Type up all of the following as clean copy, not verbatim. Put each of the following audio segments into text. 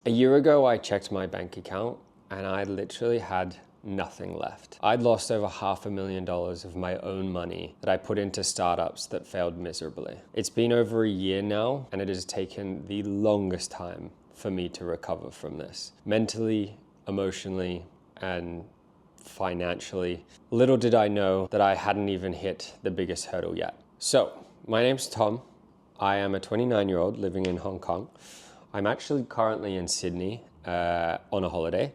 A year ago, I checked my bank account and I literally had nothing left. I'd lost over $500,000 of my own money that I put into startups that failed miserably. It's been over a year now and it has taken the longest time for me to recover from this. Mentally, emotionally, and financially. Little did I know that I hadn't even hit the biggest hurdle yet. So, my name's Tom. I am a 29-year-old living in Hong Kong. I'm actually currently in Sydney on a holiday,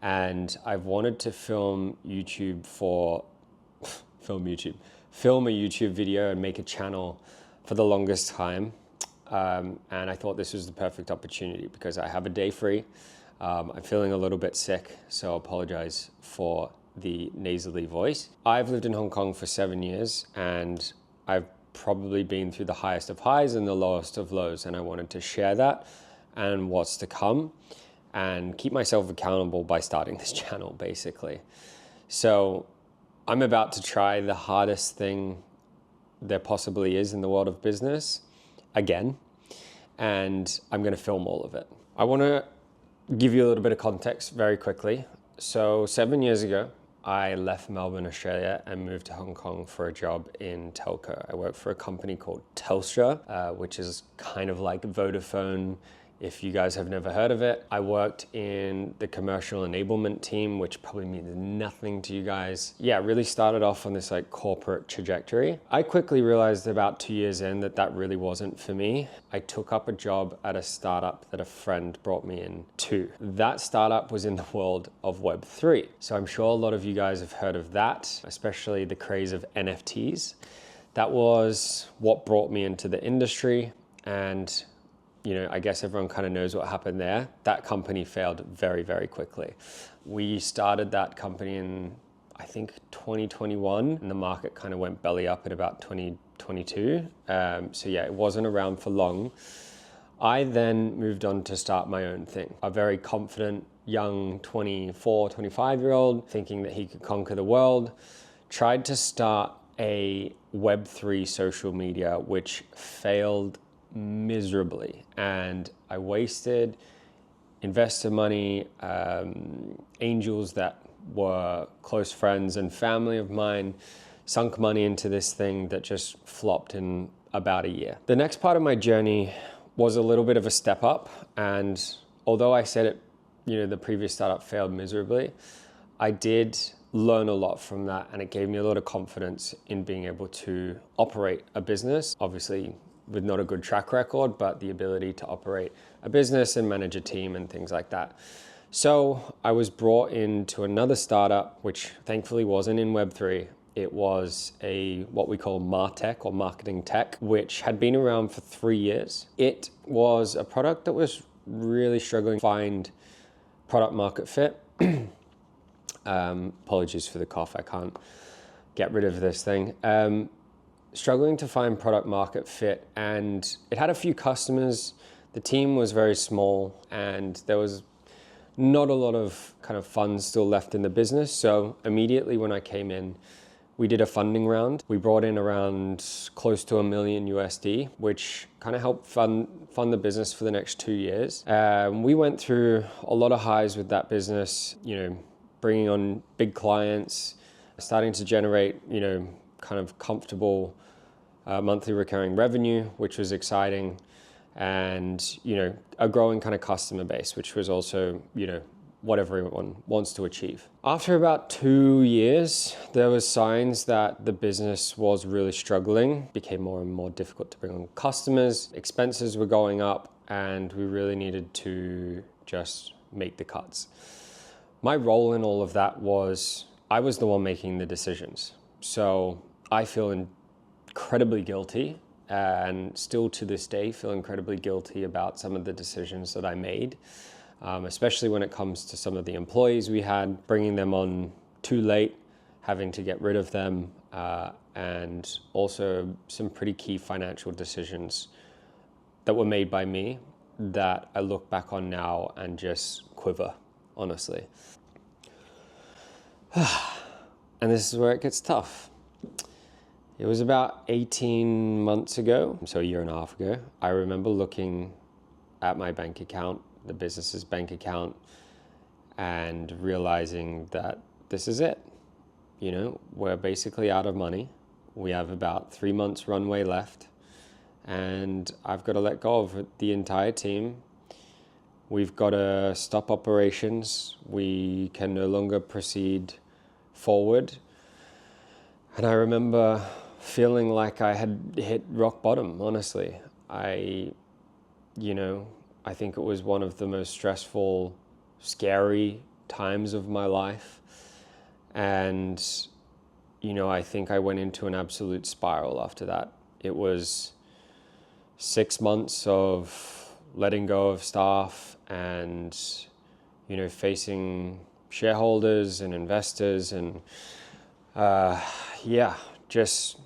and I've wanted to film a YouTube video and make a channel for the longest time. And I thought this was the perfect opportunity because I have a day free. I'm feeling a little bit sick, so I apologize for the nasally voice. I've lived in Hong Kong for 7 years, and I've probably been through the highest of highs and the lowest of lows, and I wanted to share that and what's to come and keep myself accountable by starting this channel, basically. So I'm about to try the hardest thing there possibly is in the world of business again, and I'm going to film all of it. I want to give you a little bit of context very quickly. So 7 years ago, I left Melbourne, Australia and moved to Hong Kong for a job in telco. I worked for a company called Telstra, which is kind of like Vodafone, if you guys have never heard of it. I worked in the commercial enablement team, which probably means nothing to you guys. Yeah, really started off on this like corporate trajectory. I quickly realized about 2 years in that really wasn't for me. I took up a job at a startup that a friend brought me in to. That startup was in the world of Web3. So I'm sure a lot of you guys have heard of that, especially the craze of NFTs. That was what brought me into the industry, and I guess everyone kind of knows what happened there. That company failed very, very quickly. We started that company in, I think, 2021, and the market kind of went belly up at about 2022. So yeah, it wasn't around for long. I then moved on to start my own thing. A very confident, young 24, 25-year-old, thinking that he could conquer the world, tried to start a Web3 social media, which failed miserably, and I wasted investor money, angels that were close friends and family of mine, sunk money into this thing that just flopped in about a year. The next part of my journey was a little bit of a step up, and although I said it, the previous startup failed miserably, I did learn a lot from that, and it gave me a lot of confidence in being able to operate a business, obviously with not a good track record, but the ability to operate a business and manage a team and things like that. So I was brought into another startup, which thankfully wasn't in Web3. It was what we call MarTech, or marketing tech, which had been around for 3 years. It was a product that was really struggling to find product market fit. Apologies for the cough, I can't get rid of this thing. Struggling to find product market fit, and it had a few customers. The team was very small, and there was not a lot of kind of funds still left in the business. So immediately when I came in, we did a funding round. We brought in around close to $1 million USD, which kind of helped fund the business for the next 2 years. We went through a lot of highs with that business, bringing on big clients, starting to generate, kind of comfortable monthly recurring revenue, which was exciting, and a growing kind of customer base, which was also what everyone wants to achieve. After about 2 years, there was signs that the business was really struggling. It became more and more difficult to bring on customers. Expenses were going up, and we really needed to just make the cuts. My role in all of that was I was the one making the decisions. So I feel incredibly guilty, and still to this day feel incredibly guilty about some of the decisions that I made, especially when it comes to some of the employees we had, bringing them on too late, having to get rid of them, and also some pretty key financial decisions that were made by me that I look back on now and just quiver, honestly. And this is where it gets tough. It was about 18 months ago, so a year and a half ago. I remember looking at my bank account the business's bank account and realizing that this is it. You know, we're basically out of money. We have about 3 months runway left, and I've got to let go of the entire team. We've got to stop operations. We can no longer proceed forward. And I remember feeling like I had hit rock bottom, honestly. I think it was one of the most stressful, scary times of my life. And, I think I went into an absolute spiral after that. It was 6 months of letting go of staff and, facing shareholders and investors and, just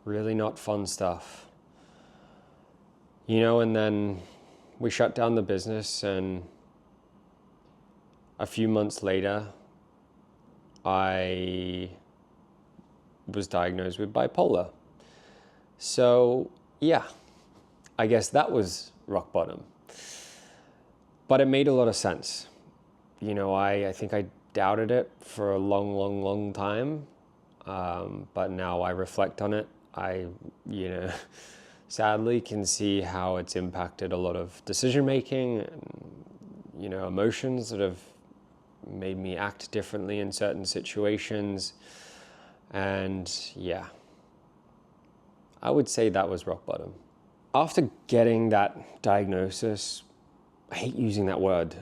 really not fun stuff. And then we shut down the business, and a few months later, I was diagnosed with bipolar. So, I guess that was rock bottom. But it made a lot of sense. I think I doubted it for a long time. But now I reflect on it. I, sadly can see how it's impacted a lot of decision making and, emotions that have made me act differently in certain situations. And I would say that was rock bottom. After getting that diagnosis, I hate using that word.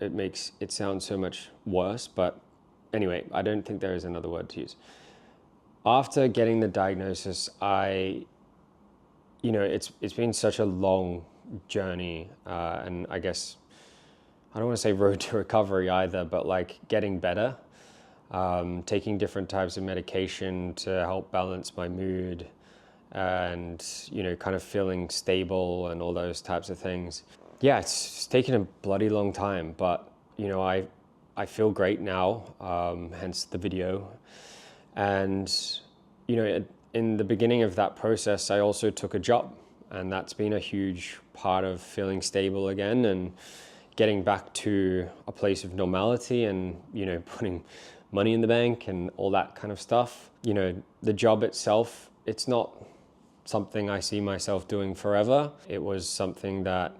It makes it sound so much worse, but anyway, I don't think there is another word to use. After getting the diagnosis, it's been such a long journey, and I guess I don't want to say road to recovery either, but like getting better, taking different types of medication to help balance my mood, and kind of feeling stable and all those types of things. Yeah, it's taken a bloody long time, but I feel great now, hence the video. And, in the beginning of that process, I also took a job, and that's been a huge part of feeling stable again and getting back to a place of normality and, putting money in the bank and all that kind of stuff. The job itself, it's not something I see myself doing forever. It was something that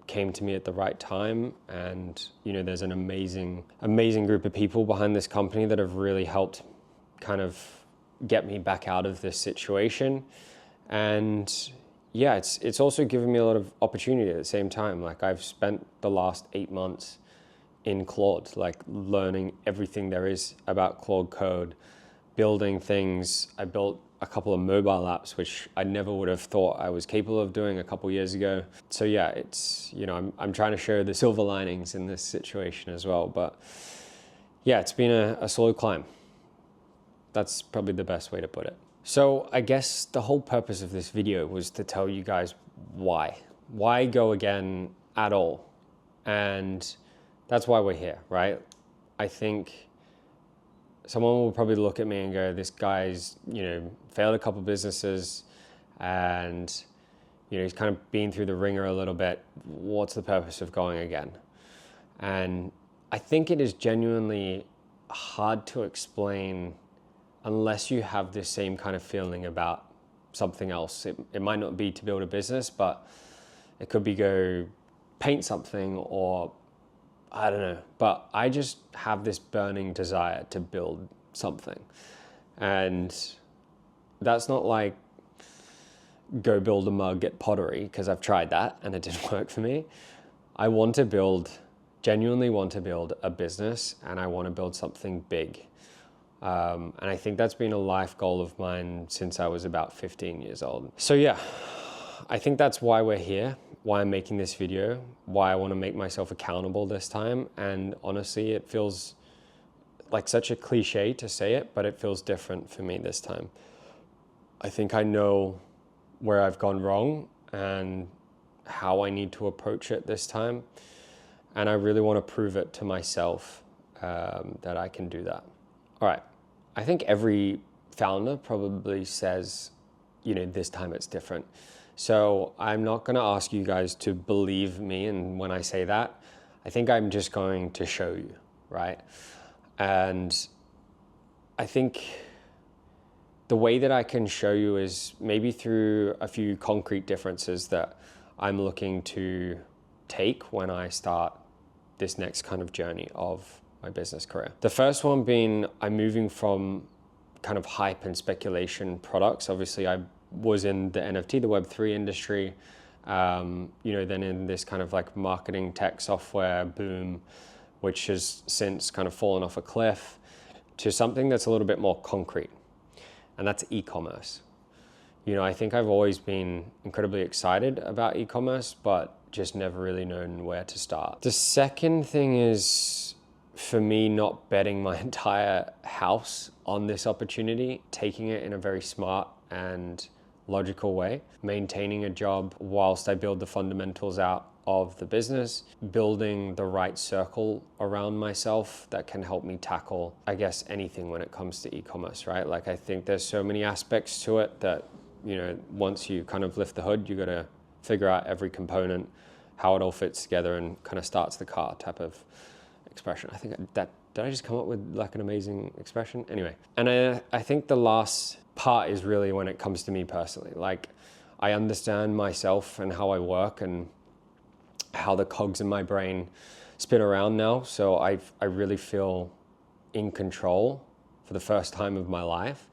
came to me at the right time, and there's an amazing group of people behind this company that have really helped kind of get me back out of this situation. And it's also given me a lot of opportunity at the same time. Like, I've spent the last 8 months in Claude, like learning everything there is about Claude Code, building things. I built a couple of mobile apps, which I never would have thought I was capable of doing a couple years ago. So it's, I'm trying to show the silver linings in this situation as well. But it's been a slow climb. That's probably the best way to put it. So I guess the whole purpose of this video was to tell you guys why go again at all. And that's why we're here, right? I think someone will probably look at me and go, this guy's, failed a couple businesses and, he's kind of been through the ringer a little bit. What's the purpose of going again? And I think it is genuinely hard to explain unless you have this same kind of feeling about something else. It might not be to build a business, but it could be go paint something, or I don't know. But I just have this burning desire to build something. And that's not like go build a mug at Pottery, because I've tried that and it didn't work for me. I genuinely want to build a business, and I want to build something big. And I think that's been a life goal of mine since I was about 15 years old. So I think that's why we're here, why I'm making this video, why I want to make myself accountable this time. And honestly, it feels like such a cliche to say it, but it feels different for me this time. I think I know where I've gone wrong and how I need to approach it this time. And I really want to prove it to myself that I can do that. All right. I think every founder probably says, this time it's different. So I'm not going to ask you guys to believe me. And when I say that, I think I'm just going to show you, right? And I think the way that I can show you is maybe through a few concrete differences that I'm looking to take when I start this next kind of journey of my business career. The first one being I'm moving from kind of hype and speculation products. Obviously, I was in the NFT, the Web3 industry, then in this kind of like marketing tech software boom, which has since kind of fallen off a cliff, to something that's a little bit more concrete, and that's e-commerce. I think I've always been incredibly excited about e-commerce, but just never really known where to start. The second thing is, for me, not betting my entire house on this opportunity, taking it in a very smart and logical way, maintaining a job whilst I build the fundamentals out of the business, building the right circle around myself that can help me tackle, I guess, anything when it comes to e-commerce, right? Like, I think there's so many aspects to it that, once you kind of lift the hood, you got to figure out every component, how it all fits together and kind of starts the car type of expression. I think did I just come up with like an amazing expression? Anyway, and I think the last part is really when it comes to me personally. Like, I understand myself and how I work and how the cogs in my brain spin around now. So I really feel in control for the first time of my life,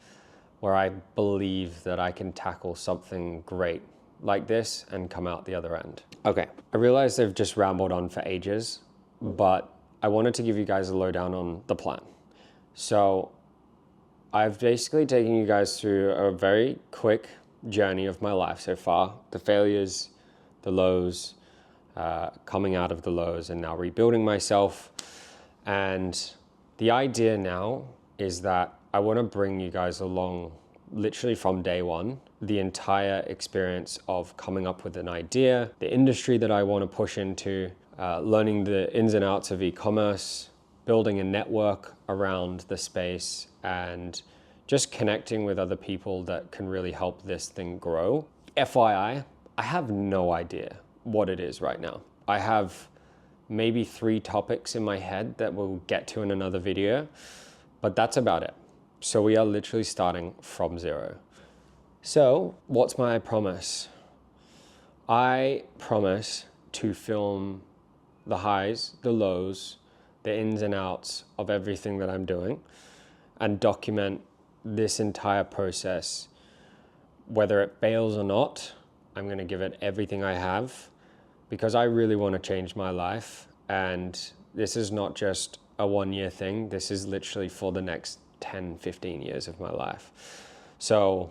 where I believe that I can tackle something great like this and come out the other end. Okay, I realize I've just rambled on for ages, but I wanted to give you guys a lowdown on the plan. So I've basically taken you guys through a very quick journey of my life so far, the failures, the lows, coming out of the lows, and now rebuilding myself. And the idea now is that I want to bring you guys along literally from day one, the entire experience of coming up with an idea, the industry that I want to push into, learning the ins and outs of e-commerce, building a network around the space, and just connecting with other people that can really help this thing grow. FYI, I have no idea what it is right now. I have maybe 3 topics in my head that we'll get to in another video, but that's about it. So we are literally starting from zero. So what's my promise? I promise to film the highs, the lows, the ins and outs of everything that I'm doing, and document this entire process. Whether it fails or not, I'm going to give it everything I have, because I really want to change my life. And this is not just a 1-year thing. This is literally for the next 10, 15 years of my life. So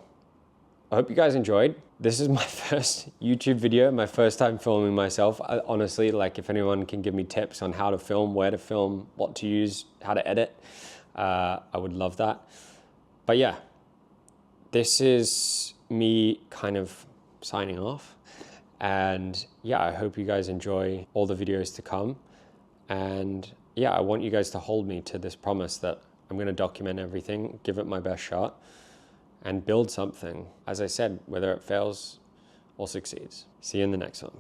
I hope you guys enjoyed. This is my first YouTube video, my first time filming myself. Honestly, like, if anyone can give me tips on how to film, where to film, what to use, how to edit, I would love that. But yeah, this is me kind of signing off. And yeah, I hope you guys enjoy all the videos to come. And yeah, I want you guys to hold me to this promise that I'm going to document everything, give it my best shot, and build something, as I said, whether it fails or succeeds. See you in the next one.